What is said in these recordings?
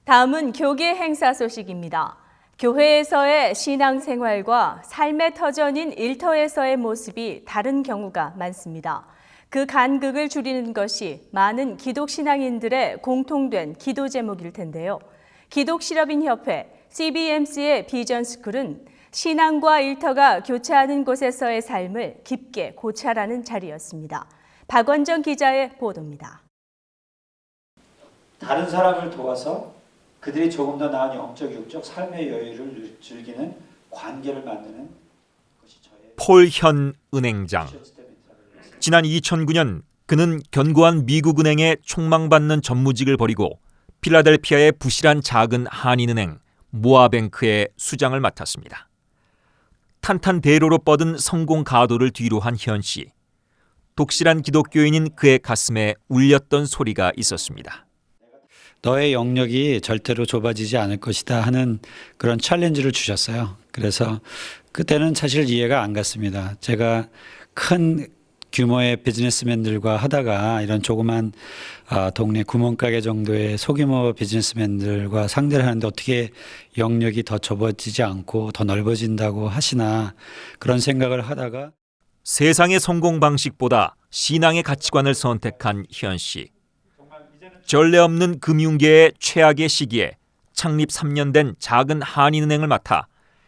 다음은 교계 행사 소식입니다. 교회에서의 신앙생활과 삶의 터전인 일터에서의 모습이 다른 경우가 많습니다. 그 간극을 줄이는 것이 많은 기독신앙인들의 공통된 기도 제목일 텐데요. 기독실업인협회 CBMC의 비전스쿨은 신앙과 일터가 교차하는 곳에서의 삶을 깊게 고찰하는 자리였습니다. 박원정 기자의 보도입니다. 다른 사람을 도와서 그들이 조금 더 나은 영적, 육적 삶의 여유를 즐기는 관계를 만드는 것이 저의 폴현 은행장. 지난 2009년 그는 견고한 미국 은행에 촉망받는 전무직을 버리고 필라델피아의 부실한 작은 한인은행 모아뱅크의 수장을 맡았습니다. 탄탄대로로 뻗은 성공 가도를 뒤로 한 현 씨. 독실한 기독교인인 그의 가슴에 울렸던 소리가 있었습니다. 너의 영역이 절대로 좁아지지 않을 것이다 하는 그런 챌린지를 주셨어요. 그래서 그때는 사실 이해가 안 갔습니다. 제가 큰 규모의 비즈니스맨들과 하다가 이런 조그만 동네 구멍가게 정도의 소규모 비즈니스맨들과 상대를 하는데 어떻게 영역이 더 좁아지지 않고 더 넓어진다고 하시나 그런 생각을 하다가 세상의 성공 방식보다 신앙의 가치관을 선택한 현 씨. 전례 없는 금융계의 최악의 시기에 창립 3년 된 작은 한인은행을 맡아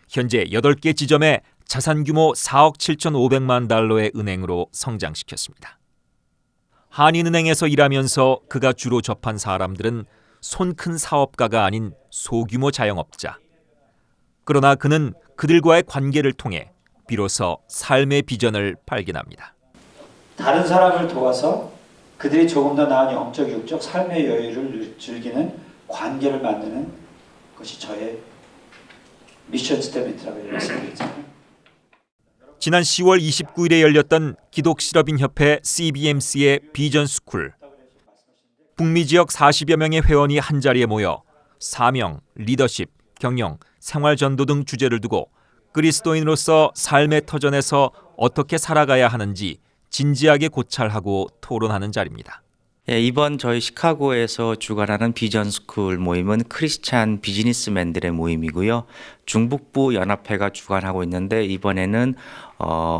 현재 8개 지점에 자산 규모 4억 7,500만 달러의 은행으로 성장시켰습니다. 한인은행에서 일하면서 그가 주로 접한 사람들은 손 큰 사업가가 아닌 소규모 자영업자. 그러나 그는 그들과의 관계를 통해 비로소 삶의 비전을 발견합니다. 다른 사람을 도와서 그들이 조금 더 나은 영적, 육적 삶의 여유를 즐기는 관계를 만드는 것이 저의 미션 스테이트라고 말씀드렸잖아요. 지난 10월 29일에 열렸던 기독실업인협회 CBMC의 비전스쿨. 북미 지역 40여 명의 회원이 한자리에 모여 사명, 리더십, 경영, 생활전도 등 주제를 두고 그리스도인으로서 삶의 터전에서 어떻게 살아가야 하는지 진지하게 고찰하고 토론하는 자리입니다. 이번 저희 시카고에서 주관하는 비전스쿨 모임은 크리스찬 비즈니스맨들의 모임이고요. 중북부 연합회가 주관하고 있는데 이번에는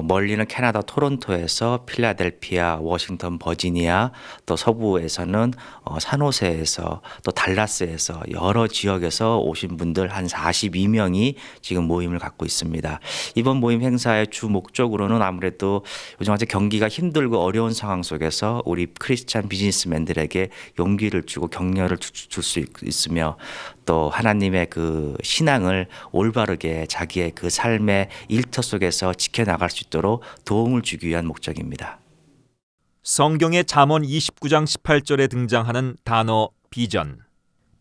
멀리는 캐나다 토론토에서 필라델피아, 워싱턴, 버지니아, 또 서부에서는 산호세에서 또 달라스에서 여러 지역에서 오신 분들 한 42명이 지금 모임을 갖고 있습니다. 이번 모임 행사의 주 목적으로는 아무래도 요즘 아주 경기가 힘들고 어려운 상황 속에서 우리 크리스찬 비즈니스맨들에게 용기를 주고 격려를 줄 수 있으며 또 하나님의 그 신앙을 올바르게 자기의 그 삶의 일터 속에서 지켜나갈 수 있도록 도움을 주기 위한 목적입니다. 성경의 잠언 29장 18절에 등장하는 단어 비전.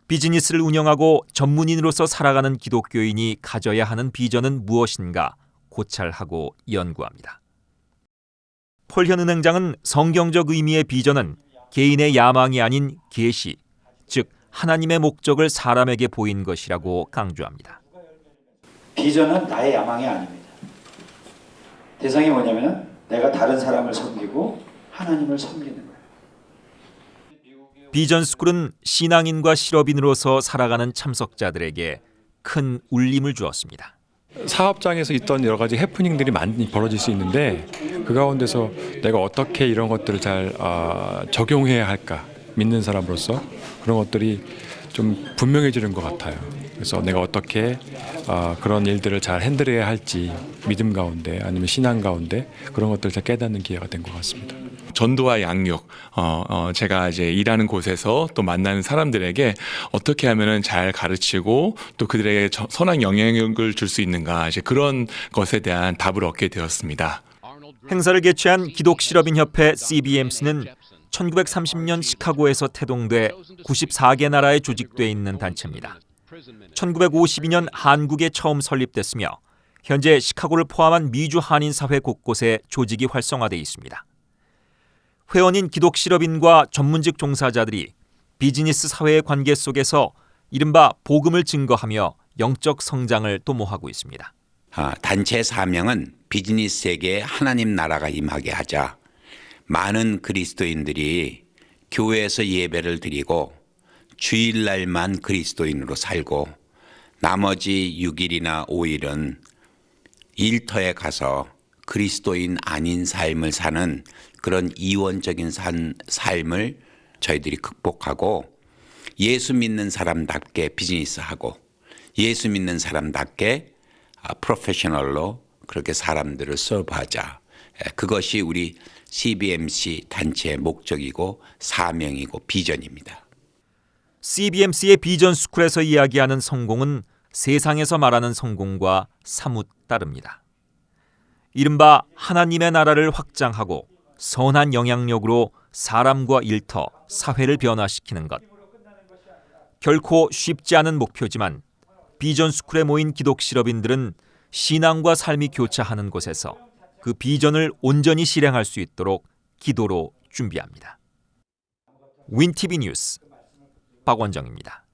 비즈니스를 운영하고 전문인으로서 살아가는 기독교인이 가져야 하는 비전은 무엇인가 고찰하고 연구합니다. 폴현 은행장은 성경적 의미의 비전은 개인의 야망이 아닌 계시, 즉 하나님의 목적을 사람에게 보인 것이라고 강조합니다. 비전은 나의 야망이 아닙니다. 대상이 뭐냐면 내가 다른 사람을 섬기고 하나님을 섬기는 거예요. 비전스쿨은 신앙인과 실업인으로서 살아가는 참석자들에게 큰 울림을 주었습니다. 사업장에서 있던 여러 가지 해프닝들이 많이 벌어질 수 있는데 그 가운데서 내가 어떻게 이런 것들을 잘 적용해야 할까 믿는 사람으로서 그런 것들이 좀 분명해지는 것 같아요. 그래서 내가 어떻게 그런 일들을 잘 핸들해야 할지 믿음 가운데 아니면 신앙 가운데 그런 것들을 잘 깨닫는 기회가 된 것 같습니다. 전도와 양육, 제가 이제 일하는 곳에서 또 만나는 사람들에게 어떻게 하면은 잘 가르치고 또 그들에게 선한 영향력을 줄 수 있는가 이제 그런 것에 대한 답을 얻게 되었습니다. 행사를 개최한 기독실업인협회 CBMC는 1930년 시카고에서 태동돼 94개 나라에 조직돼 있는 단체입니다. 1952년 한국에 처음 설립됐으며 현재 시카고를 포함한 미주 한인 사회 곳곳에 조직이 활성화돼 있습니다. 회원인 기독실업인과 전문직 종사자들이 비즈니스 사회의 관계 속에서 이른바 복음을 증거하며 영적 성장을 도모하고 있습니다. 단체 사명은 비즈니스 세계에 하나님 나라가 임하게 하자. 많은 그리스도인들이 교회에서 예배를 드리고 주일날만 그리스도인으로 살고 나머지 6일이나 5일은 일터에 가서 그리스도인 아닌 삶을 사는 그런 이원적인 삶을 저희들이 극복하고 예수 믿는 사람답게 비즈니스하고 예수 믿는 사람답게 프로페셔널로 그렇게 사람들을 서브하자. 그것이 우리 CBMC 단체의 목적이고 사명이고 비전입니다. CBMC의 비전 스쿨에서 이야기하는 성공은 세상에서 말하는 성공과 사뭇 다릅니다. 이른바 하나님의 나라를 확장하고 선한 영향력으로 사람과 일터, 사회를 변화시키는 것. 결코 쉽지 않은 목표지만 비전 스쿨에 모인 기독 실업인들은 신앙과 삶이 교차하는 곳에서 그 비전을 온전히 실행할 수 있도록 기도로 준비합니다. 윈티비 뉴스 박원정입니다.